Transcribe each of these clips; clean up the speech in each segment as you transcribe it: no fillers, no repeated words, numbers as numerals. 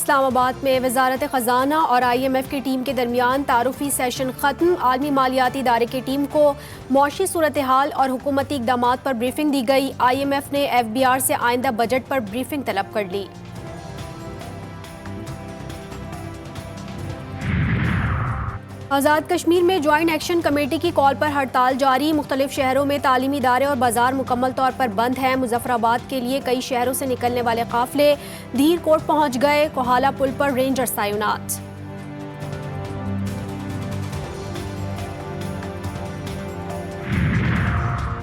इस्लामाबाद में वजारत ख़जाना और IMF की टीम के दरमियान तारुफी सेशन ख़त्म। आलमी मालियाती इदारे की टीम को मौशी सूरत हाल और हुकूमती इक़दाम पर ब्रीफिंग दी गई। IMF ने FBR से आइंदा बजट पर ब्रीफिंग तलब कर ली। आज़ाद कश्मीर में ज्वाइंट एक्शन कमेटी की कॉल पर हड़ताल जारी। मुख्तलिफ शहरों में तालीमी इदारे और बाजार मुकम्मल तौर पर बंद हैं। मुजफ्फराबाद के लिए कई शहरों से निकलने वाले काफिले धीर कोट पहुंच गए। कोहाला पुल पर रेंजर्स तैनात।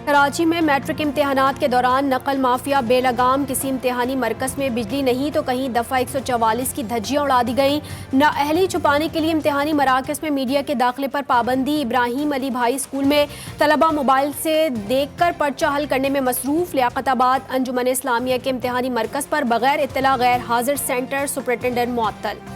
कराची में मैट्रिक इम्तिहानात के दौरान नकल माफिया बेलगाम। किसी इम्तिहानी मरकज में बिजली नहीं तो कहीं दफ़ा 144 की धज्जियाँ उड़ा दी गईं। नाअहली छुपाने के लिए इम्तिहानी मराकज़ में मीडिया के दाखिले पर पाबंदी। इब्राहिम अली भाई स्कूल में तलबा मोबाइल से देखकर पर्चा हल करने में मसरूफ। लियाकताबाद अंजुमन इस्लामिया के इम्तिहानी मरकज़ पर बगैर इत्तला गैर हाजिर सेंटर सुपरिटेंडेंट मुअत्तल।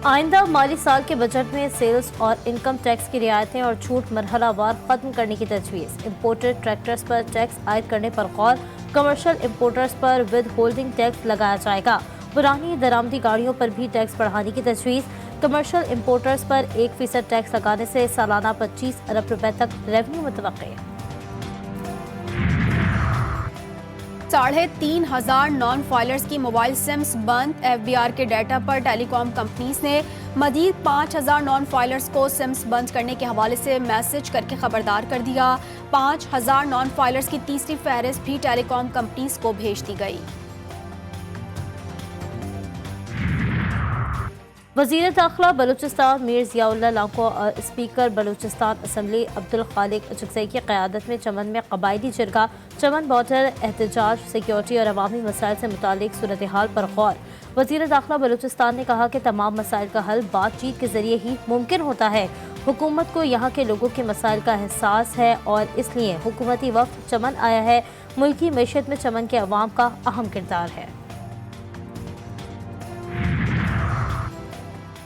आइंदा माली साल के बजट में सेल्स और इनकम टैक्स की रियायतें और छूट मरहलावार खत्म करने की तजवीज़। इम्पोर्टेड ट्रैक्टर्स पर टैक्स आयद करने पर गौर। कमर्शियल इम्पोर्टर्स पर विद होल्डिंग टैक्स लगाया जाएगा। पुरानी दरामदी गाड़ियों पर भी टैक्स बढ़ाने की तजवीज़। कमर्शियल इम्पोर्टर्स पर 1% टैक्स लगाने से सालाना 25 अरब रुपए तक रेवन्यू मुतवक्के। 3,500 नॉन फाइलर्स की मोबाइल सिम्स बंद। FBR के डाटा पर टेलीकॉम कंपनीज ने मजीद 5,000 नॉन फाइलर्स को सिम्स बंद करने के हवाले से मैसेज करके खबरदार कर दिया। 5,000 नॉन फाइलर्स की तीसरी फहरिस्त भी टेलीकॉम कंपनीज को भेज दी गई। वज़ीर दाखिला बलूचिस्तान मीर ज़ियाउल्लाह लांको और स्पीकर बलूचिस्तान असम्बली अब्दुल खालिक अचकज़ई की क़यादत में चमन में कबायली जिरगा चमन बॉर्डर एहतजाज सिक्योरिटी और अवामी मसाइल से मुतालिक सूरत हाल पर गौर। वज़ीर दाखिला बलूचिस्तान ने कहा कि तमाम मसाइल का हल बातचीत के ज़रिए ही मुमकिन होता है। हुकूमत को यहाँ के लोगों के मसाइल का एहसास है और इसलिए हुकूमती वफ़द चमन आया है। मुल्की मैशत में चमन के अवाम का अहम किरदार है।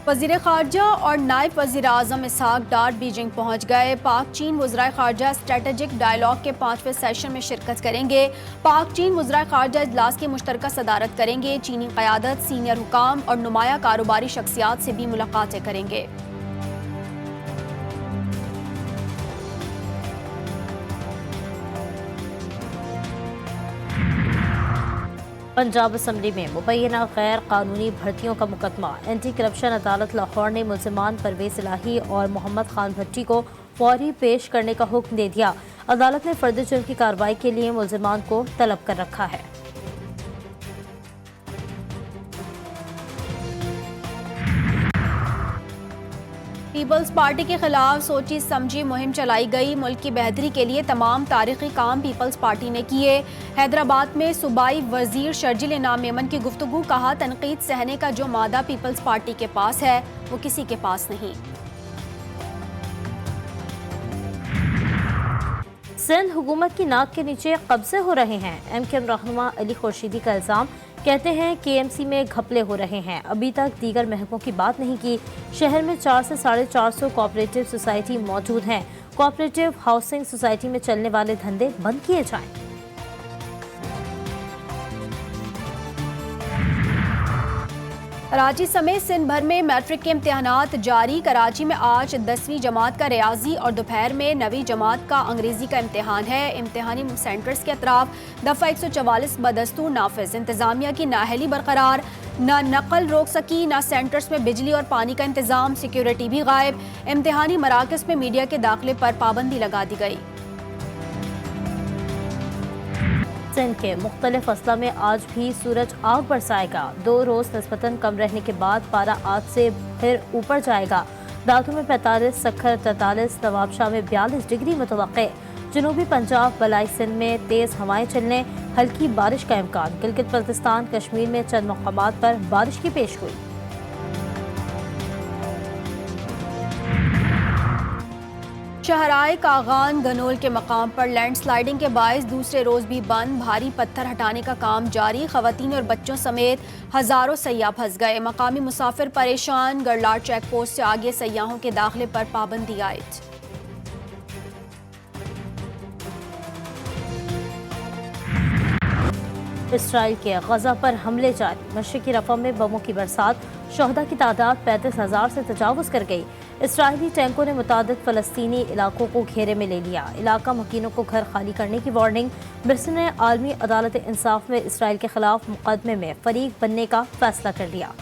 वज़ीर ख़ारजा और नायब वज़ीर आज़म इसहाक डार बीजिंग पहुँच गए। पाक चीन वज़राए ख़ारजा स्ट्रेटेजिक डायलॉग के 5वें सेशन में शिरकत करेंगे। पाक चीन वज़राए ख़ारजा इजलास की मुश्तरका सदारत करेंगे। चीनी क़यादत, सीनियर हुकाम और नुमाया कारोबारी शख्सियात से भी मुलाकातें करेंगे। पंजाब असम्बली में मुबैना गैर कानूनी भर्तियों का मुकदमा। एंटी करप्शन अदालत लाहौर ने मुल्ज़िमान परवेज़ इलाही और मोहम्मद खान भट्टी को फौरी पेश करने का हुक्म दे दिया। अदालत ने फर्द जुर्म की कार्रवाई के लिए मुल्ज़िमान को तलब कर रखा है। पीपल्स पार्टी के खिलाफ सोची समझी मुहिम चलाई गई। मुल्क की बेहतरी के लिए तमाम तारीखी काम पीपल्स पार्टी ने किए। हैदराबाद में सूबाई वजीर शर्जिल इनाम मेमन की गुफ्तगू। कहा, तनकीद सहने का जो मादा पीपल्स पार्टी के पास है वो किसी के पास नहीं। सिंध हुकूमत की नाक के नीचे कब्जे हो रहे हैं। MKM रहनुमा अली खुर्शीदी का इल्ज़ाम। कहते हैं KMC में घपले हो रहे हैं। अभी तक दीगर महकमों की बात नहीं की। शहर में 400 से 450 कोऑपरेटिव सोसाइटी मौजूद हैं। कोऑपरेटिव हाउसिंग सोसाइटी में चलने वाले धंधे बंद किए जाएं। कराची समेत सिंध भर में मैट्रिक के इम्तिहानात जारी। कराची में आज 10वीं जमात का रियाजी और दोपहर में 9वीं जमात का अंग्रेजी का इम्तिहान है। इम्तिहानी सेंटर्स के अतराफ दफ़ा 144 बदस्तूर नाफिज। इंतजामिया की नाअहली बरकरार। न नकल रोक सकी, न सेंटर्स में बिजली और पानी का इंतजाम। सिक्योरिटी भी गायब। इम्तिहानी मराकज़ में मीडिया के दाखिले पर पाबंदी लगा दी गई। सिंध के मुख्तलिफ अजला में आज भी सूरज आग बरसाएगा। 2 रोज़ निस्बतन कम रहने के बाद पारा आज से फिर ऊपर जाएगा। दादू में 45, सक्खर 43, नवाबशाह में 42 डिग्री मुतवक्के। जनूबी पंजाब बलाई सिंध में तेज़ हवाएं चलने, हल्की बारिश का इम्कान। गिलगित बल्तिस्तान कश्मीर में चंद मकामात पर बारिश की पेशगोई। शहराए कागान गनोल के मकाम पर लैंडस्लाइडिंग के बायस दूसरे रोज भी बंद। भारी पत्थर हटाने का काम जारी। खवातीन और बच्चों समेत हजारों सयाह फंस गए। मकामी मुसाफिर परेशान। गरलाट चेक पोस्ट से आगे सयाहों के दाखिले पर पाबंदी आयद। इसराइल के गजा पर हमले जारी, मशरिकी रफ़ा में बमों की बरसात, शहदा की तादाद 35,000 से तजावुज़ कर गई। इसराइली टैंकों ने मुतादिद फ़लस्तीनी इलाकों को घेरे में ले लिया। इलाका मकीनों को घर खाली करने की वार्निंग। मिस्र ने आलमी अदालत इंसाफ में इसराइल के खिलाफ मुकदमे में फरीक बनने का फैसला कर लिया।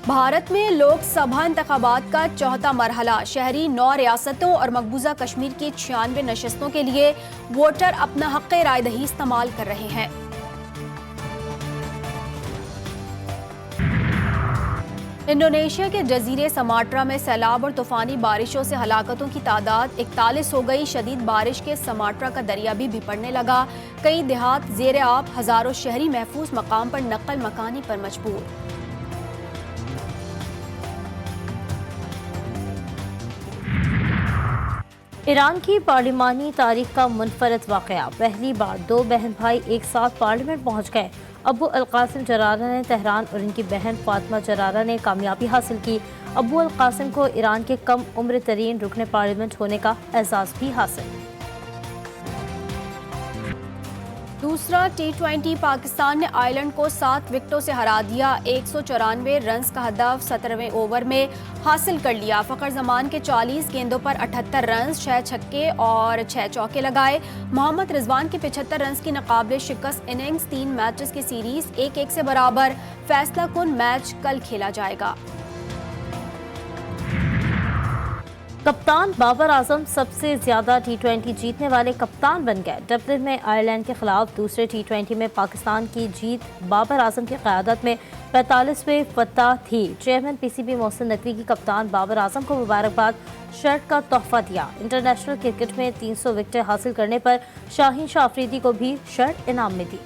भारत में लोकसभा इंतखाबात का चौथा मरहला, शहरी 9 रियासतों और मकबूजा कश्मीर की 96 नशस्तों के लिए वोटर अपना हक़ राय दही इस्तेमाल कर रहे हैं। इंडोनेशिया के जजीरे समाट्रा में सैलाब और तूफानी बारिशों से हलाकतों की तादाद 41 हो गई। शदीद बारिश के समाट्रा का दरिया भी बिपड़ने लगा। कई देहात ज़ेरे आब, हज़ारों शहरी महफूज मकाम पर नकल मकानी पर मजबूर। ईरान की पार्लिमानी तारीख का मुनफरद वाक़या, पहली बार 2 बहन भाई एक साथ पार्लियामेंट पहुंच गए। अबू अल कासिम जरारा ने तेहरान और इनकी बहन फातिमा जरारा ने कामयाबी हासिल की। अबू अल कासिम को ईरान के कम उम्र तरीन रुकने पार्लियामेंट होने का एजाज़ भी हासिल। दूसरा T20, पाकिस्तान ने आयरलैंड को 7 विकेटों से हरा दिया। 194 रन्स का हदफ 17वें ओवर में हासिल कर लिया। फ़खर जमान के 40 गेंदों पर 78 रन्स, 6 छक्के और 6 चौके लगाए। मोहम्मद रिजवान की 75 रन्स की नाकाबिले शिकस्त इनिंग्स। 3 मैचेस की सीरीज 1-1 से बराबर। फैसला कुन मैच कल खेला जाएगा। कप्तान बाबर आजम सबसे ज्यादा T20 जीतने वाले कप्तान बन गए। डबलिन में आयरलैंड के खिलाफ दूसरे T20 में पाकिस्तान की जीत बाबर आजम की क़यादत में 45वें फतह थी। चेयरमैन PCB मोहसिन नकवी की कप्तान बाबर आजम को मुबारकबाद, शर्ट का तोहफा दिया। इंटरनेशनल क्रिकेट में 300 विकेटें हासिल करने पर शाहीन शाह अफरीदी को भी शर्ट इनाम में दी।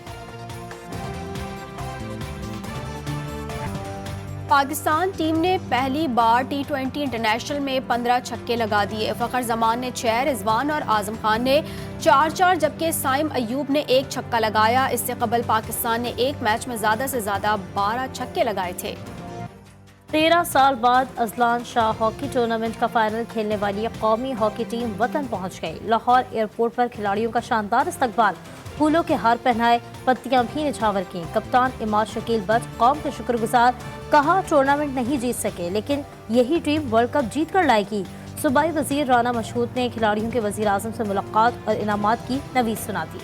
पाकिस्तान टीम ने पहली बार T20 इंटरनेशनल में 15 छक्के लगा दिए। फ़खर जमान ने 6, रिजवान और आजम खान ने 4-4 जबकि साइम अयूब ने 1 छक्का लगाया। इससे कबल पाकिस्तान ने एक मैच में ज़्यादा से ज़्यादा 12 छक्के लगाए थे। 13 साल बाद अजलान शाह हॉकी टूर्नामेंट का फाइनल खेलने वाली कौमी हॉकी टीम वतन पहुंच गई। लाहौर एयरपोर्ट पर खिलाड़ियों का शानदार इस्तकबाल, फूलों के हार पहनाए, पत्तियां भी निछावर की। कप्तान इमाद शकील बट कौम के शुक्रगुजार, कहा टूर्नामेंट नहीं जीत सके लेकिन यही टीम वर्ल्ड कप जीत कर लाएगी। सूबाई वजीर राना मशहूद ने खिलाड़ियों के वजीर आजम से मुलाकात और इनामात की नवीद सुना दी।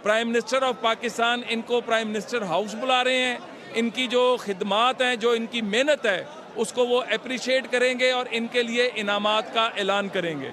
प्राइम मिनिस्टर ऑफ पाकिस्तान इनको प्राइम मिनिस्टर हाउस बुला रहे हैं। इनकी जो खिदमात हैं, जो इनकी मेहनत है, उसको वो अप्रिशिएट करेंगे और इनके लिए इनामात का ऐलान करेंगे।